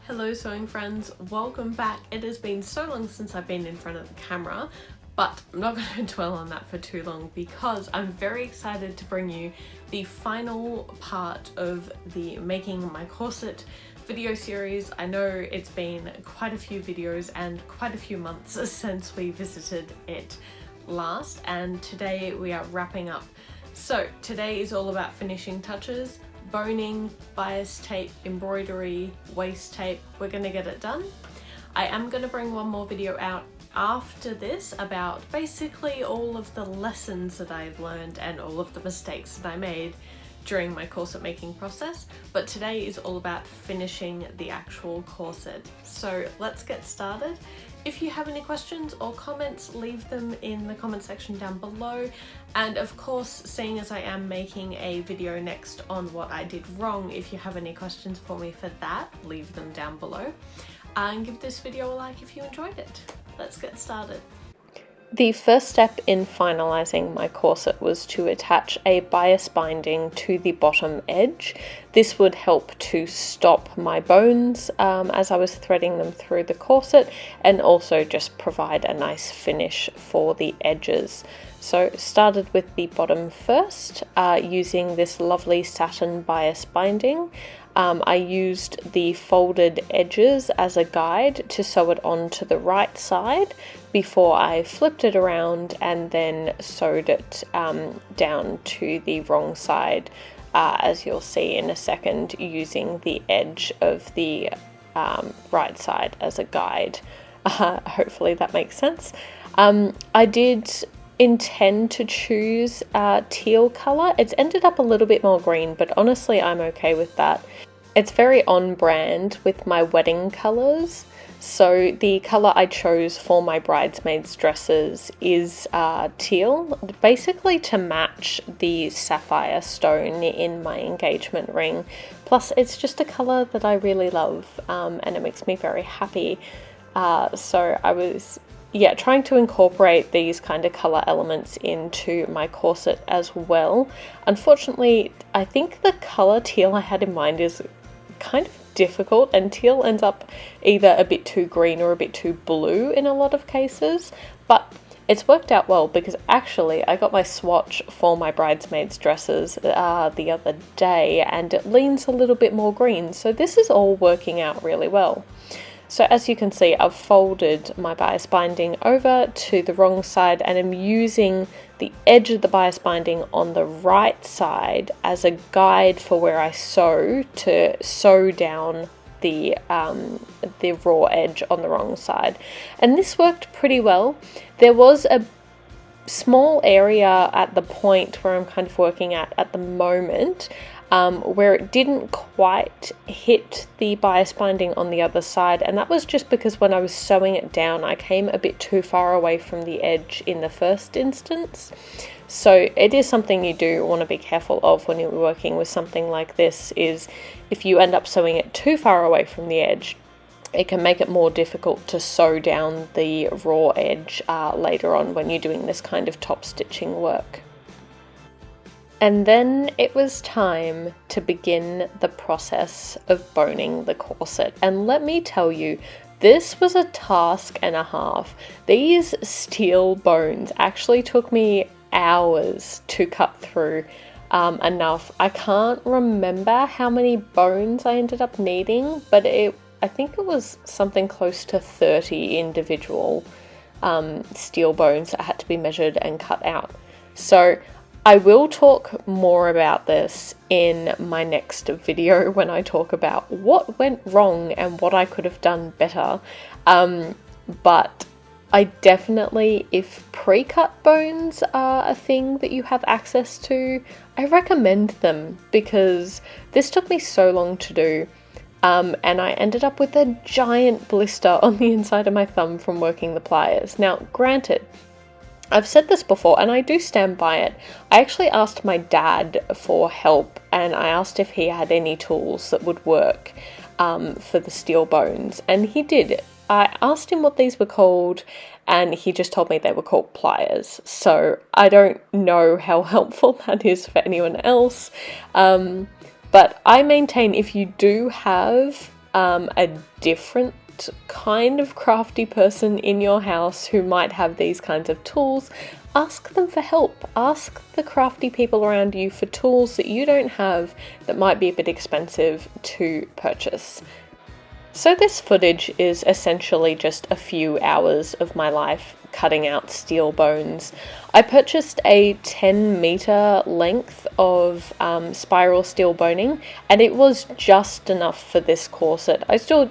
Hello sewing friends, welcome back. It has been so long since I've been in front of the camera, but I'm not going to dwell on that for too long because I'm very excited to bring you the final part of the Making My Corset video series. I know it's been quite a few videos and quite a few months since we visited it last, and today we are wrapping up. So today is all about finishing touches, boning, bias tape, embroidery, waist tape. We're gonna get it done. I am gonna bring one more video out after this about basically all of the lessons that I've learned and all of the mistakes that I made during my corset making process, but today is all about finishing the actual corset. So let's get started. If you have any questions or comments, leave them in the comment section down below. And of course, seeing as I am making a video next on what I did wrong, if you have any questions for me for that, leave them down below. And give this video a like if you enjoyed it. Let's get started. The first step in finalizing my corset was to attach a bias binding to the bottom edge. This would help to stop my bones as I was threading them through the corset, and also just provide a nice finish for the edges. So started with the bottom first, using this lovely satin bias binding. I used the folded edges as a guide to sew it onto the right side before I flipped it around and then sewed it down to the wrong side, as you'll see in a second, using the edge of the right side as a guide. Hopefully that makes sense. I did intend to choose teal color. It's ended up a little bit more green, but honestly I'm okay with that. It's very on brand with my wedding colors. So the color I chose for my bridesmaids dresses is teal, basically to match the sapphire stone in my engagement ring. Plus it's just a color that I really love, and it makes me very happy. So I was trying to incorporate these kind of color elements into my corset as well. Unfortunately, I think the color teal I had in mind is kind of difficult, and teal ends up either a bit too green or a bit too blue in a lot of cases, but it's worked out well because actually I got my swatch for my bridesmaids dresses the other day and it leans a little bit more green, so this is all working out really well. So as you can see, I've folded my bias binding over to the wrong side and I'm using the edge of the bias binding on the right side as a guide for where I sew, to sew down the raw edge on the wrong side. And this worked pretty well. There was a small area at the point where I'm kind of working at the moment, where it didn't quite hit the bias binding on the other side, and that was just because when I was sewing it down I came a bit too far away from the edge in the first instance. So it is something you do want to be careful of when you're working with something like this, is if you end up sewing it too far away from the edge, it can make it more difficult to sew down the raw edge later on when you're doing this kind of top stitching work. And then it was time to begin the process of boning the corset. And let me tell you, this was a task and a half. These steel bones actually took me hours to cut through enough. I can't remember how many bones I ended up needing, but I think it was something close to 30 individual steel bones that had to be measured and cut out. So I will talk more about this in my next video when I talk about what went wrong and what I could have done better. But I definitely, if pre-cut bones are a thing that you have access to, I recommend them because this took me so long to do. And I ended up with a giant blister on the inside of my thumb from working the pliers. Now, granted, I've said this before and I do stand by it. I actually asked my dad for help and I asked if he had any tools that would work for the steel bones, and he did. I asked him what these were called and he just told me they were called pliers. So I don't know how helpful that is for anyone else. But I maintain if you do have a different kind of crafty person in your house who might have these kinds of tools, ask them for help. Ask the crafty people around you for tools that you don't have that might be a bit expensive to purchase. So this footage is essentially just a few hours of my life cutting out steel bones. I purchased a 10-meter length of spiral steel boning, and it was just enough for this corset. I still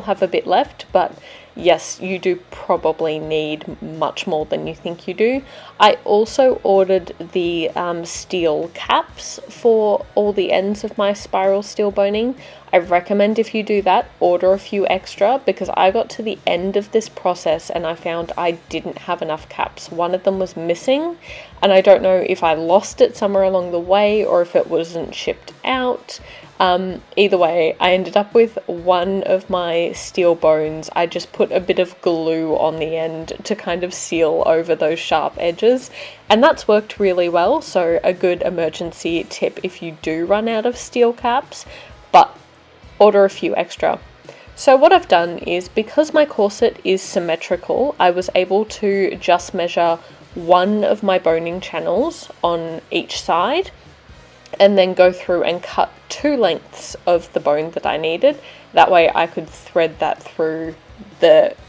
have a bit left, but yes, you do probably need much more than you think you do. I also ordered the steel caps for all the ends of my spiral steel boning. I recommend if you do that, order a few extra, because I got to the end of this process and I found I didn't have enough caps. One of them was missing, and I don't know if I lost it somewhere along the way or if it wasn't shipped out. Either way, I ended up with one of my steel bones. I just put a bit of glue on the end to kind of seal over those sharp edges, and that's worked really well. So a good emergency tip if you do run out of steel caps, but order a few extra. So what I've done is, because my corset is symmetrical, I was able to just measure one of my boning channels on each side, and then go through and cut 2 lengths of the bone that I needed. That way I could thread that through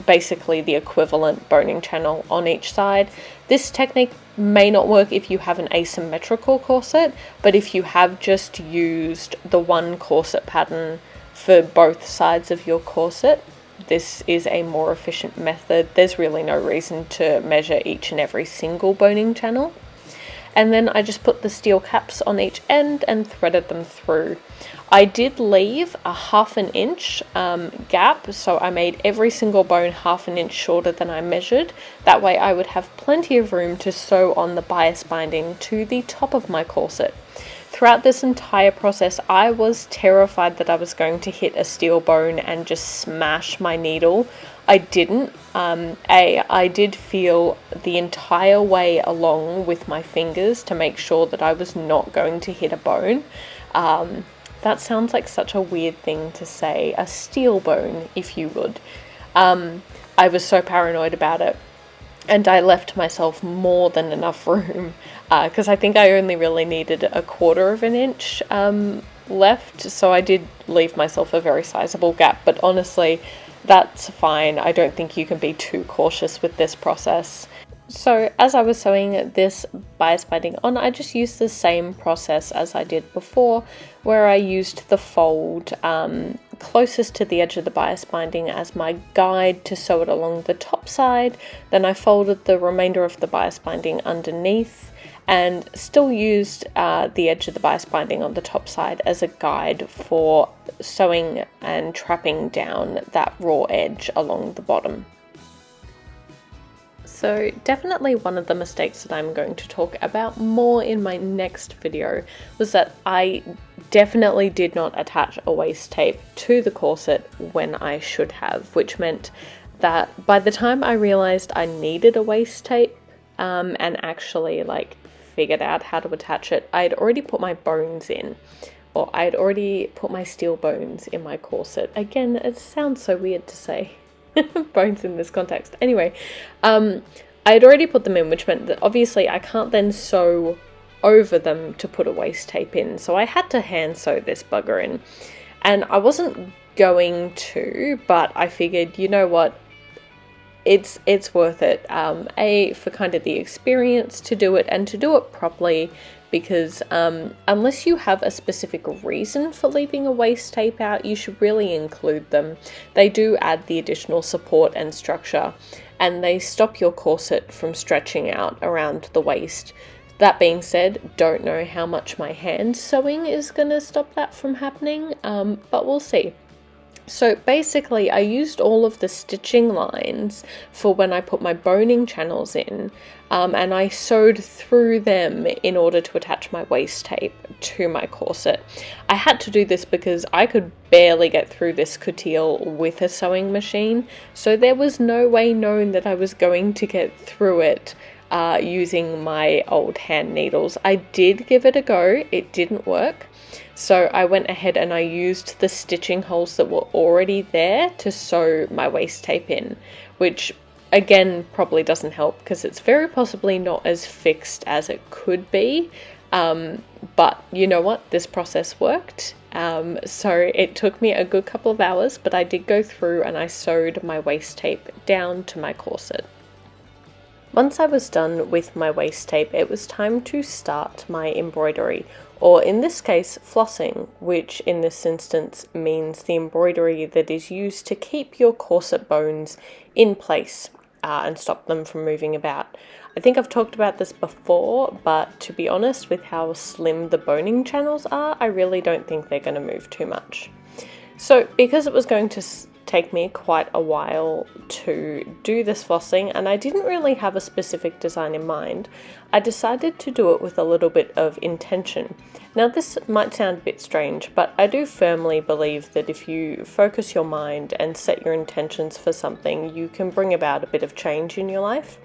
basically the equivalent boning channel on each side. This technique may not work if you have an asymmetrical corset, but if you have just used the one corset pattern for both sides of your corset, this is a more efficient method. There's really no reason to measure each and every single boning channel. And then I just put the steel caps on each end and threaded them through. I did leave a 1/2 inch gap, so I made every single bone 1/2 inch shorter than I measured. That way I would have plenty of room to sew on the bias binding to the top of my corset. Throughout this entire process, I was terrified that I was going to hit a steel bone and just smash my needle. I didn't. I did feel the entire way along with my fingers to make sure that I was not going to hit a bone. That sounds like such a weird thing to say, a steel bone, if you would. I was so paranoid about it, and I left myself more than enough room, because I think I only really needed a 1/4 inch left, so I did leave myself a very sizable gap, but honestly, that's fine. I don't think you can be too cautious with this process. So as I was sewing this bias binding on, I just used the same process as I did before, where I used the fold closest to the edge of the bias binding as my guide to sew it along the top side. Then I folded the remainder of the bias binding underneath, and still used the edge of the bias binding on the top side as a guide for sewing and trapping down that raw edge along the bottom. So definitely one of the mistakes that I'm going to talk about more in my next video was that I definitely did not attach a waist tape to the corset when I should have, which meant that by the time I realized I needed a waist tape and actually figured out how to attach it, I had already put my bones in, or I had already put my steel bones in my corset. Again, it sounds so weird to say bones in this context. Anyway, I had already put them in, which meant that obviously I can't then sew over them to put a waist tape in, so I had to hand sew this bugger in. And I wasn't going to, but I figured, you know what, it's worth it, for kind of the experience to do it, and to do it properly, because unless you have a specific reason for leaving a waist tape out, you should really include them. They do add the additional support and structure, and they stop your corset from stretching out around the waist. That being said, don't know how much my hand sewing is going to stop that from happening, but we'll see. So basically I used all of the stitching lines for when I put my boning channels in, and I sewed through them in order to attach my waist tape to my corset. I had to do this because I could barely get through this coutil with a sewing machine, so there was no way known that I was going to get through it using my old hand needles. I did give it a go, it didn't work. So I went ahead and I used the stitching holes that were already there to sew my waist tape in, which again probably doesn't help because it's very possibly not as fixed as it could be. But you know what? This process worked. So it took me a good couple of hours, but I did go through and I sewed my waist tape down to my corset. Once I was done with my waist tape, it was time to start my embroidery, or in this case, flossing, which in this instance means the embroidery that is used to keep your corset bones in place and stop them from moving about. I think I've talked about this before, but to be honest, with how slim the boning channels are, I really don't think they're going to move too much. So because it was going to take me quite a while to do this flossing, and I didn't really have a specific design in mind, I decided to do it with a little bit of intention. Now this might sound a bit strange, but I do firmly believe that if you focus your mind and set your intentions for something, you can bring about a bit of change in your life.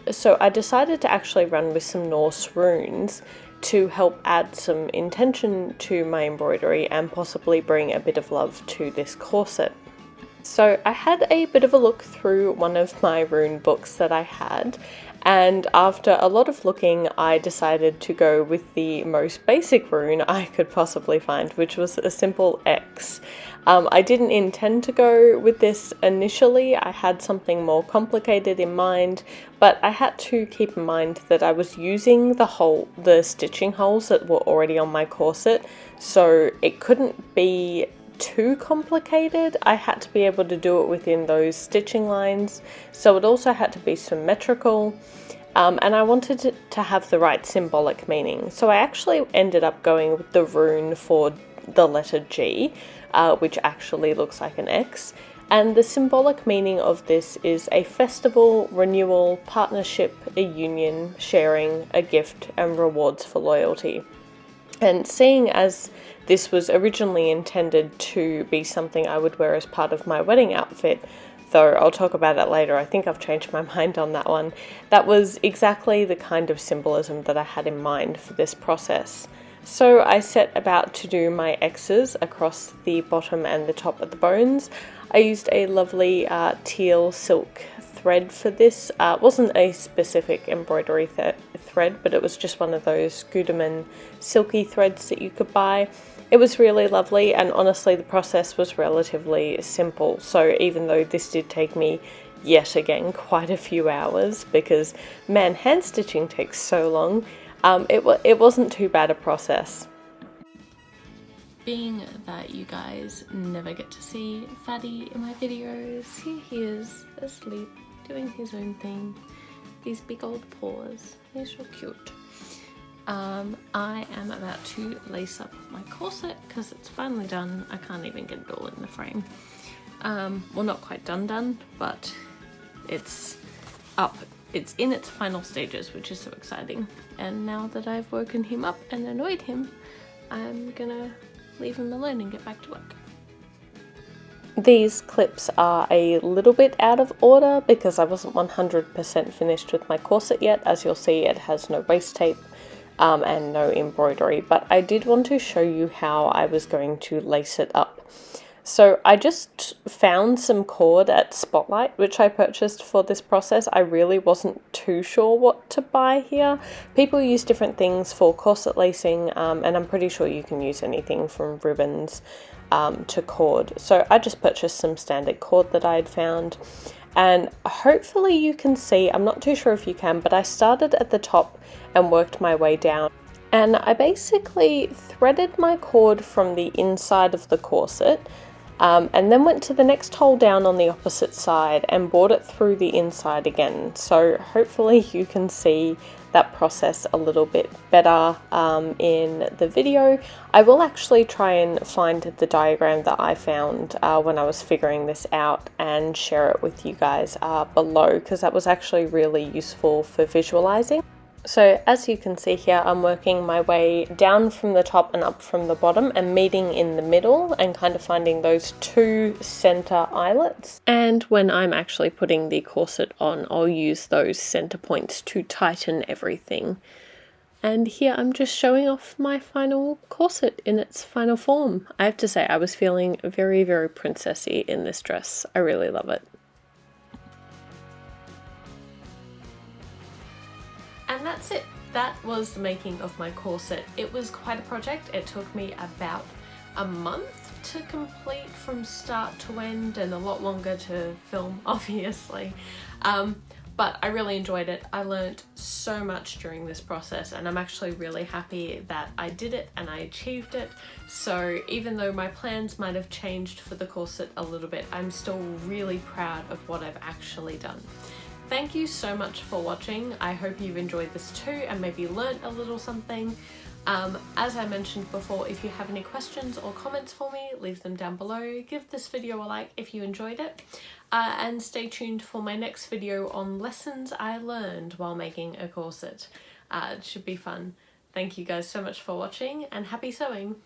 So I decided to actually run with some Norse runes to help add some intention to my embroidery and possibly bring a bit of love to this corset. So I had a bit of a look through one of my rune books that I had, and after a lot of looking I decided to go with the most basic rune I could possibly find, which was a simple X. I didn't intend to go with this initially. I had something more complicated in mind, but I had to keep in mind that I was using the stitching holes that were already on my corset, so it couldn't be too complicated. I had to be able to do it within those stitching lines, so it also had to be symmetrical, and I wanted it to have the right symbolic meaning. So I actually ended up going with the rune for the letter G, which actually looks like an X, and the symbolic meaning of this is a festival, renewal, partnership, a union, sharing, a gift, and rewards for loyalty. And seeing as this was originally intended to be something I would wear as part of my wedding outfit, though I'll talk about that later, I think I've changed my mind on that one, that was exactly the kind of symbolism that I had in mind for this process. So I set about to do my X's across the bottom and the top of the bones. I used a lovely teal silk thread for this. It wasn't a specific embroidery thread, but it was just one of those Gutermann silky threads that you could buy. It was really lovely, and honestly the process was relatively simple, so even though this did take me yet again quite a few hours, because man, hand stitching takes so long, it wasn't too bad a process. Being that you guys never get to see Fatty in my videos, here he is asleep, doing his own thing. These big old paws, they're so cute. I am about to lace up my corset because it's finally done. I can't even get it all in the frame. Well, not quite done, but it's up. It's in its final stages, which is so exciting. And now that I've woken him up and annoyed him, I'm gonna leave him alone and get back to work. These clips are a little bit out of order because I wasn't 100% finished with my corset yet. As you'll see, it has no waist tape and no embroidery, but I did want to show you how I was going to lace it up. So I just found some cord at Spotlight, which I purchased for this process. I really wasn't too sure what to buy here. People use different things for corset lacing, and I'm pretty sure you can use anything from ribbons to cord. So I just purchased some standard cord that I had found, and hopefully you can see, I'm not too sure if you can, but I started at the top and worked my way down. And I basically threaded my cord from the inside of the corset, and then went to the next hole down on the opposite side and brought it through the inside again. So hopefully you can see that process a little bit better in the video. I will actually try and find the diagram that I found when I was figuring this out and share it with you guys below, because that was actually really useful for visualizing. So as you can see here, I'm working my way down from the top and up from the bottom and meeting in the middle and kind of finding those two center eyelets. And when I'm actually putting the corset on, I'll use those center points to tighten everything. And here I'm just showing off my final corset in its final form. I have to say I was feeling very, very princessy in this dress. I really love it. And that's it. That was the making of my corset. It was quite a project. It took me about a month to complete from start to end, and a lot longer to film, obviously. But I really enjoyed it. I learned so much during this process, and I'm actually really happy that I did it and I achieved it. So even though my plans might have changed for the corset a little bit, I'm still really proud of what I've actually done. Thank you so much for watching. I hope you've enjoyed this too and maybe learnt a little something. As I mentioned before, if you have any questions or comments for me, leave them down below. Give this video a like if you enjoyed it. And stay tuned for my next video on lessons I learned while making a corset. It should be fun. Thank you guys so much for watching, and happy sewing!